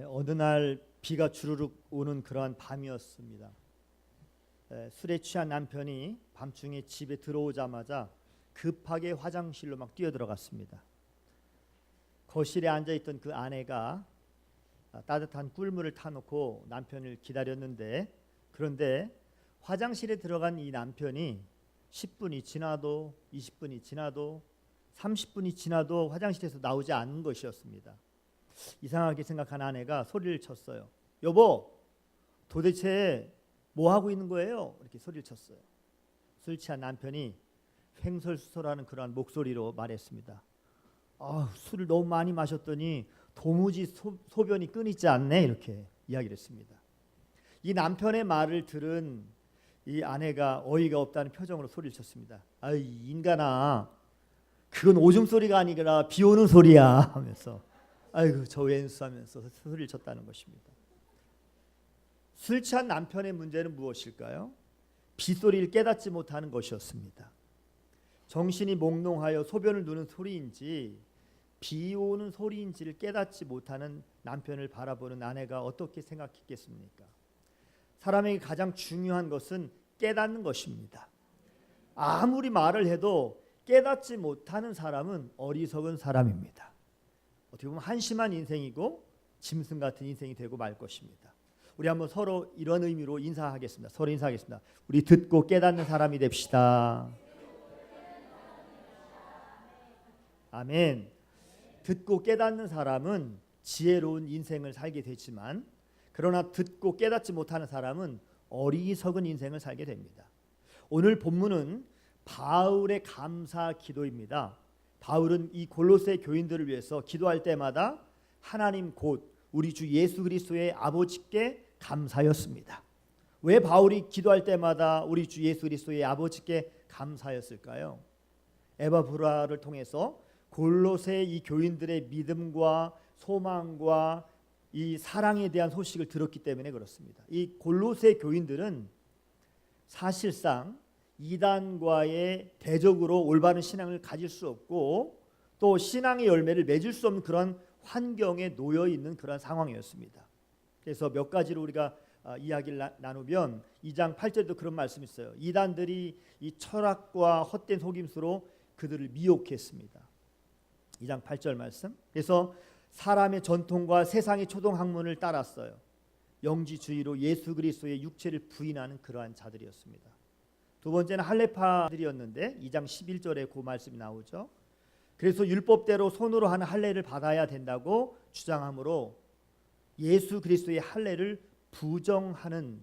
어느 날 비가 주르륵 오는 그러한 밤이었습니다. 술에 취한 남편이 밤중에 집에 들어오자마자 급하게 화장실로 막 뛰어들어갔습니다. 거실에 앉아있던 그 아내가 따뜻한 꿀물을 타놓고 남편을 기다렸는데, 그런데 화장실에 들어간 이 남편이 10분이 지나도 20분이 지나도 30분이 지나도 화장실에서 나오지 않는 것이었습니다. 이상하게 생각한 아내가 소리를 쳤어요. 여보, 도대체 뭐 하고 있는 거예요? 이렇게 소리를 쳤어요. 술 취한 남편이 횡설수설하는 그러한 목소리로 말했습니다. 술을 너무 많이 마셨더니 도무지 소변이 끊이지 않네, 이렇게 이야기를 했습니다. 이 남편의 말을 들은 이 아내가 어이가 없다는 표정으로 소리를 쳤습니다. 이 인간아, 그건 오줌 소리가 아니라 비 오는 소리야 하면서 아이고 저 왼수 하면서 소리를 쳤다는 것입니다. 술 취한 남편의 문제는 무엇일까요? 빗소리를 깨닫지 못하는 것이었습니다. 정신이 몽롱하여 소변을 누는 소리인지 비 오는 소리인지를 깨닫지 못하는 남편을 바라보는 아내가 어떻게 생각했겠습니까? 사람에게 가장 중요한 것은 깨닫는 것입니다. 아무리 말을 해도 깨닫지 못하는 사람은 어리석은 사람입니다. 어떻게 보면 한심한 인생이고 짐승 같은 인생이 되고 말 것입니다. 우리 한번 서로 이런 의미로 인사하겠습니다. 서로 인사하겠습니다. 우리 듣고 깨닫는 사람이 됩시다. 아멘. 듣고 깨닫는 사람은 지혜로운 인생을 살게 되지만, 그러나 듣고 깨닫지 못하는 사람은 어리석은 인생을 살게 됩니다. 오늘 본문은 바울의 감사 기도입니다. 바울은 이 골로새 교인들을 위해서 기도할 때마다 하나님 곧 우리 주 예수 그리스도의 아버지께 감사였습니다. 왜 바울이 기도할 때마다 우리 주 예수 그리스도의 아버지께 감사였을까요? 에바브라를 통해서 골로새 이 교인들의 믿음과 소망과 이 사랑에 대한 소식을 들었기 때문에 그렇습니다. 이 골로새 교인들은 사실상 이단과의 대적으로 올바른 신앙을 가질 수 없고 또 신앙의 열매를 맺을 수 없는 그런 환경에 놓여 있는 그런 상황이었습니다. 그래서 몇 가지로 우리가 이야기를 나누면 2장 8절에도 그런 말씀이 있어요. 이단들이 이 철학과 헛된 속임수로 그들을 미혹했습니다. 2장 8절 말씀. 그래서 사람의 전통과 세상의 초등학문을 따랐어요. 영지주의로 예수 그리스도의 육체를 부인하는 그러한 자들이었습니다. 두 번째는 할례파들이었는데 2장 11절에 그 말씀이 나오죠. 그래서 율법대로 손으로 하는 할례를 받아야 된다고 주장하므로 예수 그리스도의 할례를 부정하는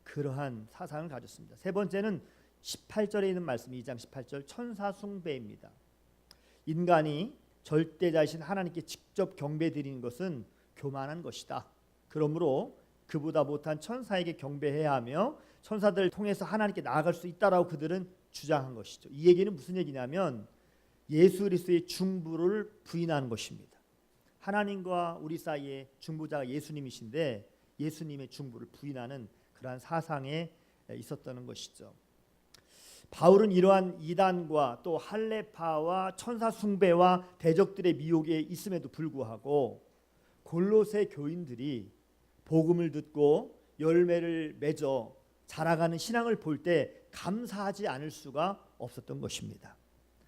그러한 사상을 가졌습니다. 세 번째는 18절에 있는 말씀, 2장 18절 천사 숭배입니다. 인간이 절대자이신 하나님께 직접 경배 드리는 것은 교만한 것이다. 그러므로 그보다 못한 천사에게 경배해야 하며 천사들을 통해서 하나님께 나아갈 수 있다라고 그들은 주장한 것이죠. 이 얘기는 무슨 얘기냐면 예수 그리스도의 중부를 부인하는 것입니다. 하나님과 우리 사이에 중보자가 예수님이신데 예수님의 중부를 부인하는 그러한 사상에 있었다는 것이죠. 바울은 이러한 이단과 또 할례파와 천사 숭배와 대적들의 미혹에 있음에도 불구하고 골로새 교인들이 복음을 듣고 열매를 맺어 자라가는 신앙을 볼 때 감사하지 않을 수가 없었던 것입니다.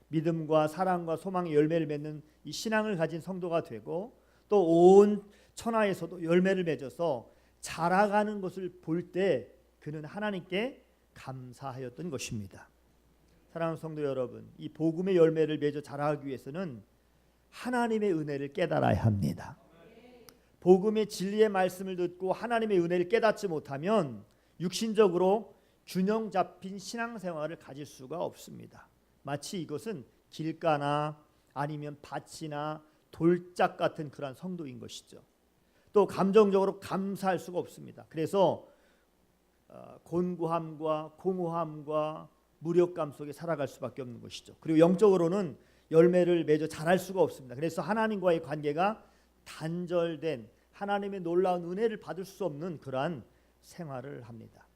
믿음과 사랑과 소망의 열매를 맺는 이 신앙을 가진 성도가 되고 또 온 천하에서도 열매를 맺어서 자라가는 것을 볼 때 그는 하나님께 감사하였던 것입니다. 사랑하는 성도 여러분, 이 복음의 열매를 맺어 자라기 위해서는 하나님의 은혜를 깨달아야 합니다. 복음의 진리의 말씀을 듣고 하나님의 은혜를 깨닫지 못하면 육신적으로 균형 잡힌 신앙생활을 가질 수가 없습니다. 마치 이것은 길가나 아니면 밭이나 돌짝 같은 그런 성도인 것이죠. 또 감정적으로 감사할 수가 없습니다. 그래서 곤고함과 공허함과 무력감 속에 살아갈 수밖에 없는 것이죠. 그리고 영적으로는 열매를 맺어 자랄 수가 없습니다. 그래서 하나님과의 관계가 단절된, 하나님의 놀라운 은혜를 받을 수 없는 그러한 생활을 합니다.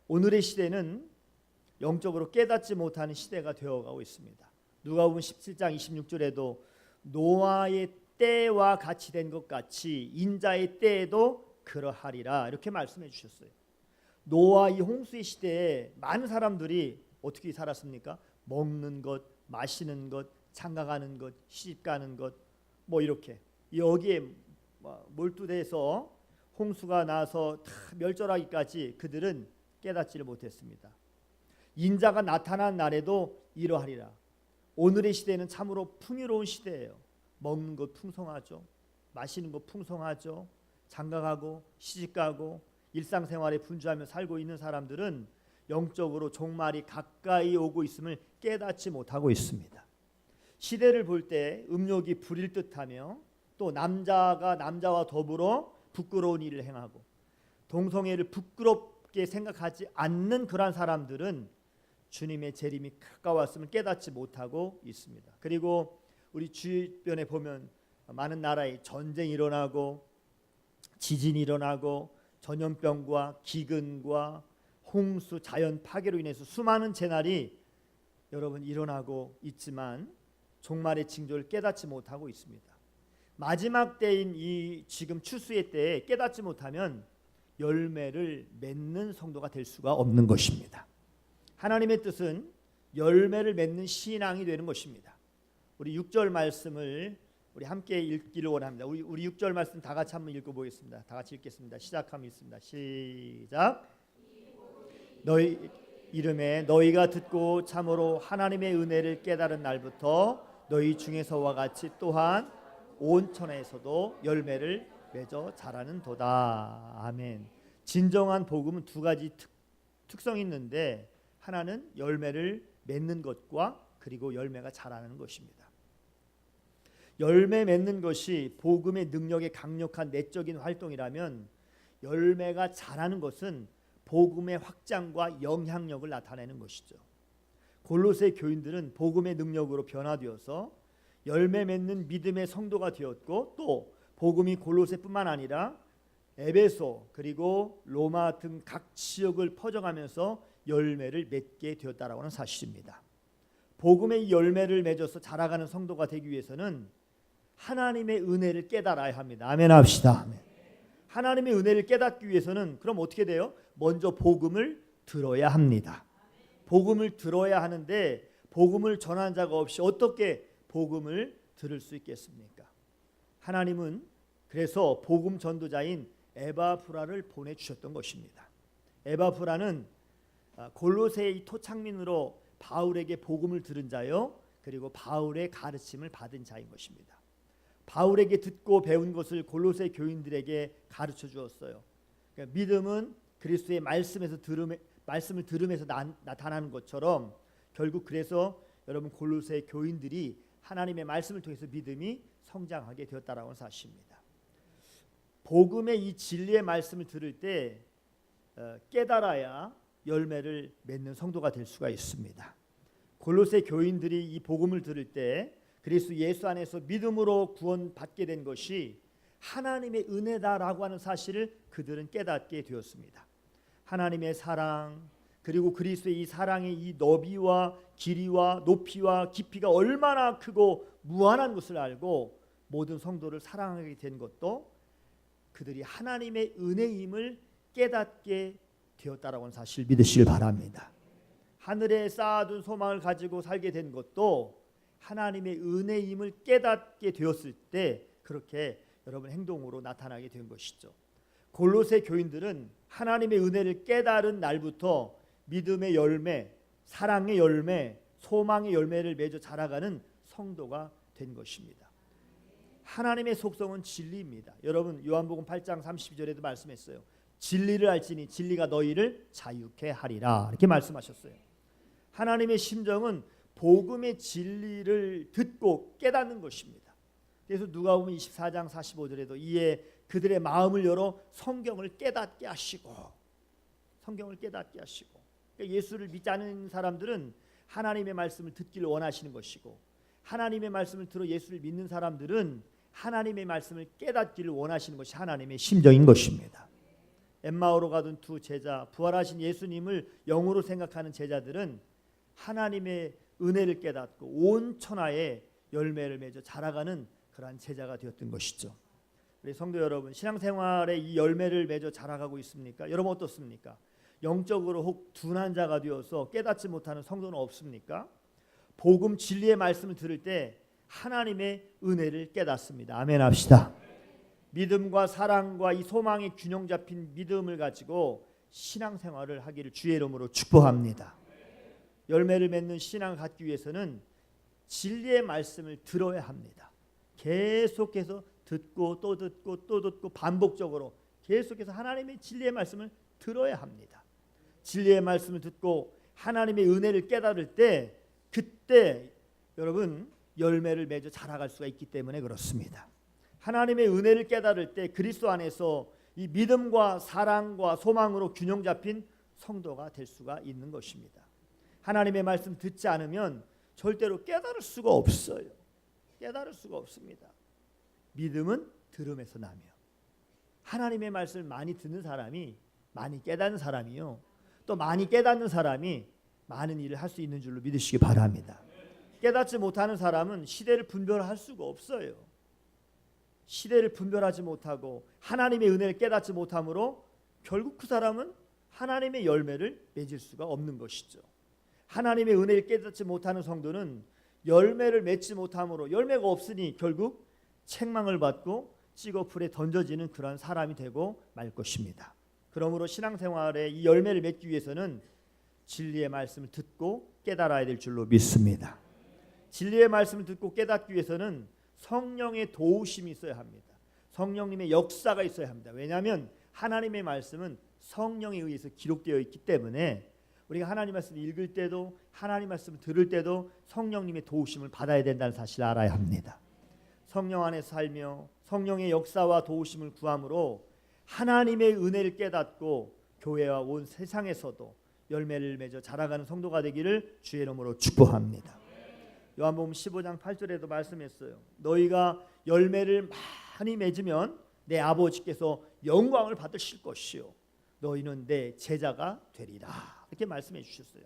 오늘의 시대는 영적으로 깨닫지 못하는 시대가 되어가고 있습니다. 누가복음 17장 26절에도 노아의 때와 같이 된 것 같이 인자의 때에도 그러하리라 이렇게 말씀해 주셨어요. 노아 이 홍수의 시대에 많은 사람들이 어떻게 살았습니까? 먹는 것, 마시는 것, 장가가는 것, 시집가는 것 뭐 이렇게 여기에 몰두돼서 홍수가 나서 다 멸절하기까지 그들은 깨닫지를 못했습니다. 인자가 나타난 날에도 이러하리라. 오늘의 시대는 참으로 풍요로운 시대예요. 먹는 것 풍성하죠. 마시는 것 풍성하죠. 장가가고 시집가고 일상생활에 분주하며 살고 있는 사람들은 영적으로 종말이 가까이 오고 있음을 깨닫지 못하고 있습니다. 시대를 볼 때 음욕이 부릴 듯하며 또 남자가 남자와 더불어 부끄러운 일을 행하고 동성애를 부끄럽게 생각하지 않는 그러한 사람들은 주님의 재림이 가까웠음을 깨닫지 못하고 있습니다. 그리고 우리 주변에 보면 많은 나라에 전쟁이 일어나고 지진이 일어나고 전염병과 기근과 홍수, 자연 파괴로 인해서 수많은 재난이 여러분 일어나고 있지만 종말의 징조를 깨닫지 못하고 있습니다. 마지막 때인 이 지금 추수의 때에 깨닫지 못하면 열매를 맺는 성도가 될 수가 없는 것입니다. 하나님의 뜻은 열매를 맺는 신앙이 되는 것입니다. 우리 6절 말씀을 우리 함께 읽기를 원합니다. 우리 6절 말씀 다 같이 한번 읽어보겠습니다. 다 같이 읽겠습니다. 시작하면 있습니다. 시작. 너희 이름에 너희가 듣고 참으로 하나님의 은혜를 깨달은 날부터 너희 중에서와 같이 또한 온 천하에서도 열매를 맺어 자라는 도다. 아멘. 진정한 복음은 두 가지 특성이 있는데 하나는 열매를 맺는 것과 그리고 열매가 자라는 것입니다. 열매 맺는 것이 복음의 능력의 강력한 내적인 활동이라면 열매가 자라는 것은 복음의 확장과 영향력을 나타내는 것이죠. 골로새 교인들은 복음의 능력으로 변화되어서 열매 맺는 믿음의 성도가 되었고 또 복음이 골로새뿐만 아니라 에베소 그리고 로마 등 각 지역을 퍼져가면서 열매를 맺게 되었다라고 하는 사실입니다. 복음의 열매를 맺어서 자라가는 성도가 되기 위해서는 하나님의 은혜를 깨달아야 합니다. 아멘 합시다. 아멘. 하나님의 은혜를 깨닫기 위해서는 그럼 어떻게 돼요? 먼저 복음을 들어야 합니다. 복음을 들어야 하는데 복음을 전한 자가 없이 어떻게 복음을 들을 수 있겠습니까? 하나님은 그래서 복음 전도자인 에바브라를 보내주셨던 것입니다. 에바브라는 골로새의 토착민으로 바울에게 복음을 들은 자요 그리고 바울의 가르침을 받은 자인 것입니다. 바울에게 듣고 배운 것을 골로새 교인들에게 가르쳐 주었어요. 그러니까 믿음은 그리스도의 말씀을 들으면서 나타나는 것처럼 결국 그래서 여러분 골로새 교인들이 하나님의 말씀을 통해서 믿음이 성장하게 되었다라는 건 사실입니다. 복음의 이 진리의 말씀을 들을 때 깨달아야 열매를 맺는 성도가 될 수가 있습니다. 골로새 교인들이 이 복음을 들을 때 그리스도 예수 안에서 믿음으로 구원받게 된 것이 하나님의 은혜다라고 하는 사실을 그들은 깨닫게 되었습니다. 하나님의 사랑 그리고 그리스도의 이 사랑의 이 너비와 길이와 높이와 깊이가 얼마나 크고 무한한 것을 알고 모든 성도를 사랑하게 된 것도 그들이 하나님의 은혜임을 깨닫게 되었다라고 하는 사실을 믿으시길 바랍니다. 하늘에 쌓아둔 소망을 가지고 살게 된 것도 하나님의 은혜임을 깨닫게 되었을 때 그렇게 여러분 행동으로 나타나게 된 것이죠. 골로새 교인들은 하나님의 은혜를 깨달은 날부터 믿음의 열매, 사랑의 열매, 소망의 열매를 맺어 자라가는 성도가 된 것입니다. 하나님의 속성은 진리입니다. 여러분 요한복음 8장 32절에도 말씀했어요. 진리를 알지니 진리가 너희를 자유케 하리라 이렇게 말씀하셨어요. 하나님의 심정은 복음의 진리를 듣고 깨닫는 것입니다. 그래서 누가복음 24장 45절에도 이에 그들의 마음을 열어 성경을 깨닫게 하시고 그러니까 예수를 믿지 않는 사람들은 하나님의 말씀을 듣기를 원하시는 것이고 하나님의 말씀을 들어 예수를 믿는 사람들은 하나님의 말씀을 깨닫기를 원하시는 것이 하나님의 심정인 것입니다. 엠마오로 가던 두 제자, 부활하신 예수님을 영으로 생각하는 제자들은 하나님의 은혜를 깨닫고 온 천하에 열매를 맺어 자라가는 그러한 제자가 되었던 것이죠. 우리 성도 여러분, 신앙생활에 이 열매를 맺어 자라가고 있습니까? 여러분 어떻습니까? 영적으로 혹 둔한 자가 되어서 깨닫지 못하는 성도는 없습니까? 복음 진리의 말씀을 들을 때 하나님의 은혜를 깨닫습니다. 아멘 합시다. 믿음과 사랑과 이 소망의 균형 잡힌 믿음을 가지고 신앙생활을 하기를 주의 이름으로 축복합니다. 열매를 맺는 신앙을 갖기 위해서는 진리의 말씀을 들어야 합니다. 계속해서 듣고 또 듣고 또 듣고 반복적으로 계속해서 하나님의 진리의 말씀을 들어야 합니다. 진리의 말씀을 듣고 하나님의 은혜를 깨달을 때 그때 여러분 열매를 맺어 자라갈 수가 있기 때문에 그렇습니다. 하나님의 은혜를 깨달을 때 그리스도 안에서 이 믿음과 사랑과 소망으로 균형 잡힌 성도가 될 수가 있는 것입니다. 하나님의 말씀 듣지 않으면 절대로 깨달을 수가 없어요. 깨달을 수가 없습니다. 믿음은 들음에서 나며 하나님의 말씀을 많이 듣는 사람이 많이 깨닫는 사람이요. 또 많이 깨닫는 사람이 많은 일을 할 수 있는 줄로 믿으시기 바랍니다. 깨닫지 못하는 사람은 시대를 분별할 수가 없어요. 시대를 분별하지 못하고 하나님의 은혜를 깨닫지 못함으로 결국 그 사람은 하나님의 열매를 맺을 수가 없는 것이죠. 하나님의 은혜를 깨닫지 못하는 성도는 열매를 맺지 못함으로 열매가 없으니 결국 책망을 받고 찌꺼풀에 던져지는 그러한 사람이 되고 말 것입니다. 그러므로 신앙생활에 이 열매를 맺기 위해서는 진리의 말씀을 듣고 깨달아야 될 줄로 믿습니다. 진리의 말씀을 듣고 깨닫기 위해서는 성령의 도우심이 있어야 합니다. 성령님의 역사가 있어야 합니다. 왜냐하면 하나님의 말씀은 성령에 의해서 기록되어 있기 때문에 우리가 하나님 말씀을 읽을 때도 하나님 말씀을 들을 때도 성령님의 도우심을 받아야 된다는 사실을 알아야 합니다. 성령 안에 살며 성령의 역사와 도우심을 구함으로 하나님의 은혜를 깨닫고 교회와 온 세상에서도 열매를 맺어 자라가는 성도가 되기를 주의 이름으로 축복합니다. 요한복음 15장 8절에도 말씀했어요. 너희가 열매를 많이 맺으면 내 아버지께서 영광을 받으실 것이요 너희는 내 제자가 되리라. 이렇게 말씀해 주셨어요.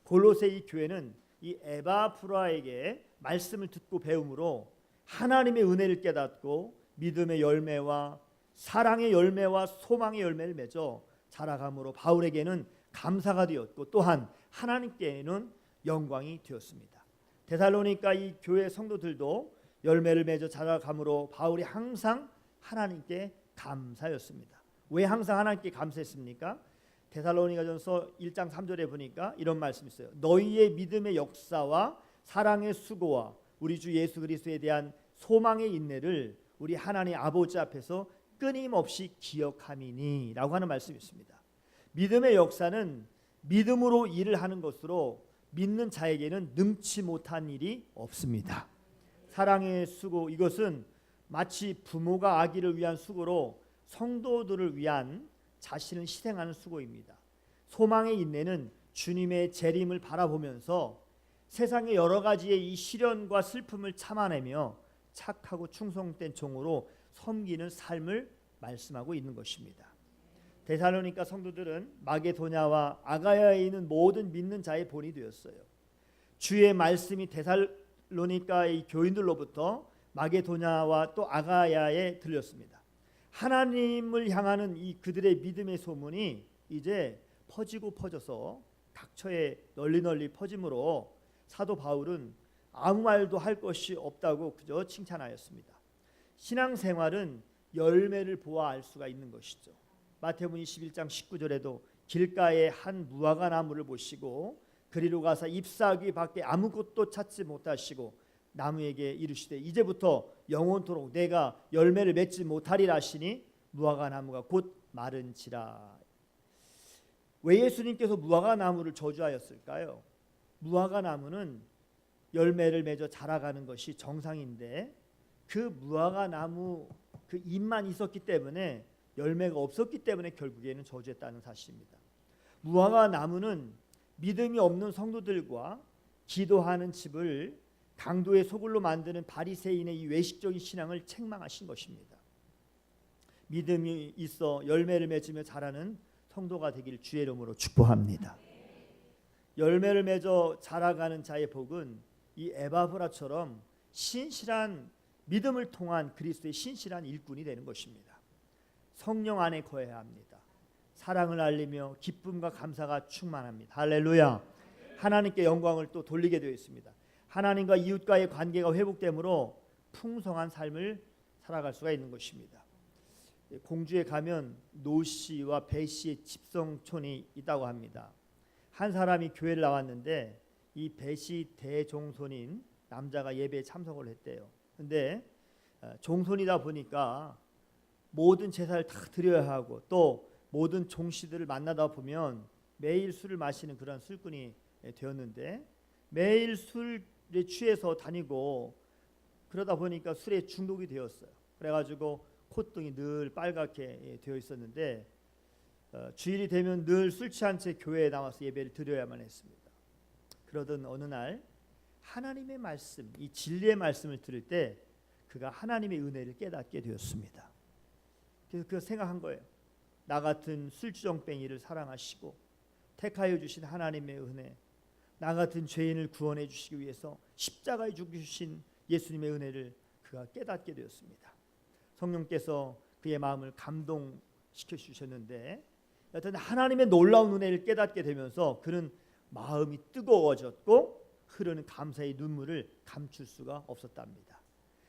골로새이 교회는 이 에바프라에게 말씀을 듣고 배움으로 하나님의 은혜를 깨닫고 믿음의 열매와 사랑의 열매와 소망의 열매를 맺어 자라감으로 바울에게는 감사가 되었고 또한 하나님께는 영광이 되었습니다. 데살로니가 이 교회 성도들도 열매를 맺어 자라감으로 바울이 항상 하나님께 감사였습니다. 왜 항상 하나님께 감사했습니까? 데살로니가전서 1장 3절에 보니까 이런 말씀이 있어요. 너희의 믿음의 역사와 사랑의 수고와 우리 주 예수 그리스도에 대한 소망의 인내를 우리 하나님 아버지 앞에서 끊임없이 기억함이니 라고 하는 말씀이 있습니다. 믿음의 역사는 믿음으로 일을 하는 것으로 믿는 자에게는 능치 못한 일이 없습니다. 사랑의 수고, 이것은 마치 부모가 아기를 위한 수고로 성도들을 위한 자신을 희생하는 수고입니다. 소망의 인내는 주님의 재림을 바라보면서 세상의 여러 가지의 이 시련과 슬픔을 참아내며 착하고 충성된 종으로 섬기는 삶을 말씀하고 있는 것입니다. 데살로니가 성도들은 마게도냐와 아가야에 있는 모든 믿는 자의 본이 되었어요. 주의 말씀이 데살로니가의 교인들로부터 마게도냐와 또 아가야에 들렸습니다. 하나님을 향하는 이 그들의 믿음의 소문이 이제 퍼지고 퍼져서 각처에 널리 퍼짐으로 사도 바울은 아무 말도 할 것이 없다고 그저 칭찬하였습니다. 신앙생활은 열매를 보아 알 수가 있는 것이죠. 마태복음 21장 19절에도 길가에 한 무화과 나무를 보시고 그리로 가서 잎사귀 밖에 아무것도 찾지 못하시고 나무에게 이르시되 이제부터 영원토록 내가 열매를 맺지 못하리라 하시니 무화과 나무가 곧 마른지라. 왜 예수님께서 무화과 나무를 저주하였을까요? 무화과 나무는 열매를 맺어 자라가는 것이 정상인데 그 무화과 나무 그 잎만 있었기 때문에 열매가 없었기 때문에 결국에는 저주했다는 사실입니다. 무화과 나무는 믿음이 없는 성도들과 기도하는 집을 강도의 소굴로 만드는 바리새인의 이 외식적인 신앙을 책망하신 것입니다. 믿음이 있어 열매를 맺으며 자라는 성도가 되기를 주의 이름으로 축복합니다. 열매를 맺어 자라가는 자의 복은 이 에바브라처럼 신실한 믿음을 통한 그리스도의 신실한 일꾼이 되는 것입니다. 성령 안에 거해야 합니다. 사랑을 알리며 기쁨과 감사가 충만합니다. 할렐루야. 하나님께 영광을 또 돌리게 되어 있습니다. 하나님과 이웃과의 관계가 회복되므로 풍성한 삶을 살아갈 수가 있는 것입니다. 공주에 가면 노씨와 배씨의 집성촌이 있다고 합니다. 한 사람이 교회를 나왔는데 이 배씨 대종손인 남자가 예배에 참석을 했대요. 근데 종손이다 보니까 모든 제사를 다 드려야 하고 또 모든 종씨들을 만나다 보면 매일 술을 마시는 그런 술꾼이 되었는데 매일 술에 취해서 다니고 그러다 보니까 술에 중독이 되었어요. 그래가지고 콧등이 늘 빨갛게 되어 있었는데 주일이 되면 늘 술 취한 채 교회에 나와서 예배를 드려야만 했습니다. 그러던 어느 날 하나님의 말씀, 이 진리의 말씀을 들을 때 그가 하나님의 은혜를 깨닫게 되었습니다. 그래서 그가 생각한 거예요. 나 같은 술주정뱅이를 사랑하시고 택하여 주신 하나님의 은혜, 나 같은 죄인을 구원해 주시기 위해서 십자가에 죽으신 예수님의 은혜를 그가 깨닫게 되었습니다. 성령께서 그의 마음을 감동시켜 주셨는데 여튼 하나님의 놀라운 은혜를 깨닫게 되면서 그는 마음이 뜨거워졌고 흐르는 감사의 눈물을 감출 수가 없었답니다.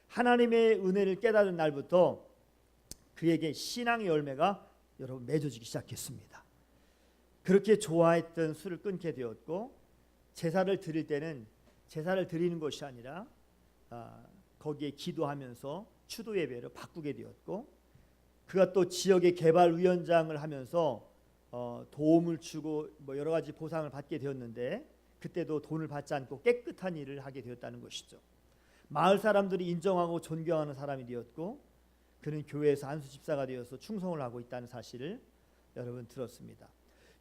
하나님의 은혜를 깨달은 날부터 그에게 신앙의 열매가 여러분 맺어지기 시작했습니다. 그렇게 좋아했던 술을 끊게 되었고 제사를 드릴 때는 제사를 드리는 것이 아니라 거기에 기도하면서 추도 예배를 바꾸게 되었고 그가 또 지역의 개발 위원장을 하면서 도움을 주고 여러 가지 보상을 받게 되었는데 그때도 돈을 받지 않고 깨끗한 일을 하게 되었다는 것이죠. 마을 사람들이 인정하고 존경하는 사람이 되었고 그는 교회에서 안수 집사가 되어서 충성을 하고 있다는 사실을 여러분 들었습니다.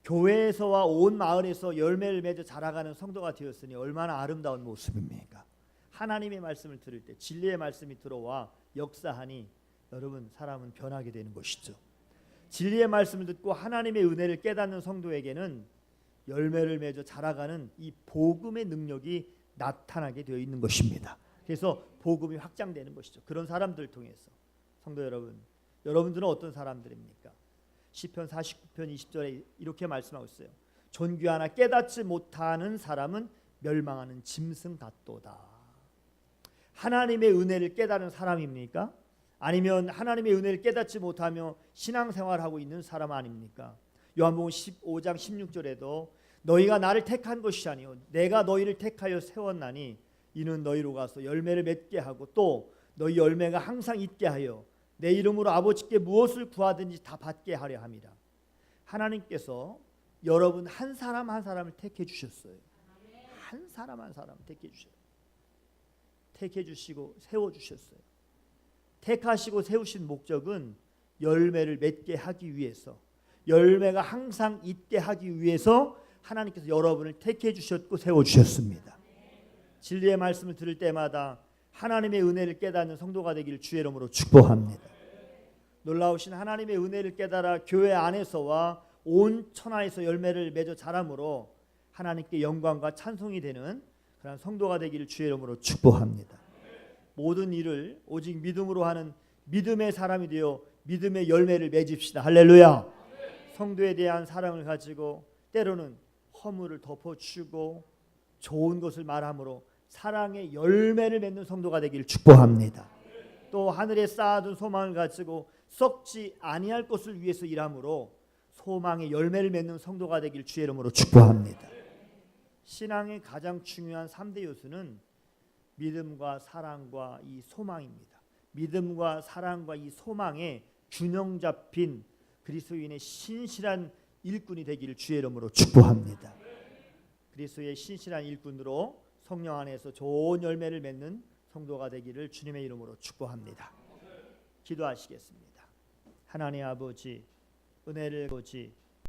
교회에서와 온 마을에서 열매를 맺어 자라가는 성도가 되었으니 얼마나 아름다운 모습입니까? 하나님의 말씀을 들을 때 진리의 말씀이 들어와 역사하니 여러분 사람은 변하게 되는 것이죠. 진리의 말씀을 듣고 하나님의 은혜를 깨닫는 성도에게는 열매를 맺어 자라가는 이 복음의 능력이 나타나게 되어 있는 것입니다. 그래서 복음이 확장되는 것이죠. 그런 사람들을 통해서 성도 여러분, 여러분들은 어떤 사람들입니까? 시편 49편 20절에 이렇게 말씀하고 있어요. 존귀하나 깨닫지 못하는 사람은 멸망하는 짐승 같도다. 하나님의 은혜를 깨달은 사람입니까? 아니면 하나님의 은혜를 깨닫지 못하며 신앙생활하고 있는 사람 아닙니까? 요한복음 15장 16절에도 너희가 나를 택한 것이 아니요 내가 너희를 택하여 세웠나니 이는 너희로 가서 열매를 맺게 하고 또 너희 열매가 항상 있게 하여 내 이름으로 아버지께 무엇을 구하든지 다 받게 하려 함이라. 하나님께서 여러분 한 사람 한 사람을 택해 주셨어요. 한 사람 한 사람 택해 주셨어요. 택해 주시고 세워 주셨어요. 택하시고 세우신 목적은 열매를 맺게 하기 위해서, 열매가 항상 있게 하기 위해서 하나님께서 여러분을 택해 주셨고 세워 주셨습니다. 진리의 말씀을 들을 때마다 하나님의 은혜를 깨닫는 성도가 되기를 주의 이름으로 축복합니다. 놀라우신 하나님의 은혜를 깨달아 교회 안에서와 온 천하에서 열매를 맺어 자람으로 하나님께 영광과 찬송이 되는 그런 성도가 되기를 주의 이름으로 축복합니다. 모든 일을 오직 믿음으로 하는 믿음의 사람이 되어 믿음의 열매를 맺읍시다. 할렐루야. 성도에 대한 사랑을 가지고 때로는 허물을 덮어주고 좋은 것을 말함으로 사랑의 열매를 맺는 성도가 되기를 축복합니다. 또 하늘에 쌓아둔 소망을 가지고 썩지 아니할 것을 위해서 일함으로 소망의 열매를 맺는 성도가 되기를 주의 이름으로 축복합니다. 신앙의 가장 중요한 3대 요소는 믿음과 사랑과 이 소망입니다. 믿음과 사랑과 이 소망에 균형 잡힌 그리스도인의 신실한 일꾼이 되기를 주의 이름으로 축복합니다. 그리스도의 신실한 일꾼으로 성령 안에서 좋은 열매를 맺는 성도가 되기를 주님의 이름으로 축복합니다. 기도하시겠습니다. 하나님 아버지, 은혜를 아버지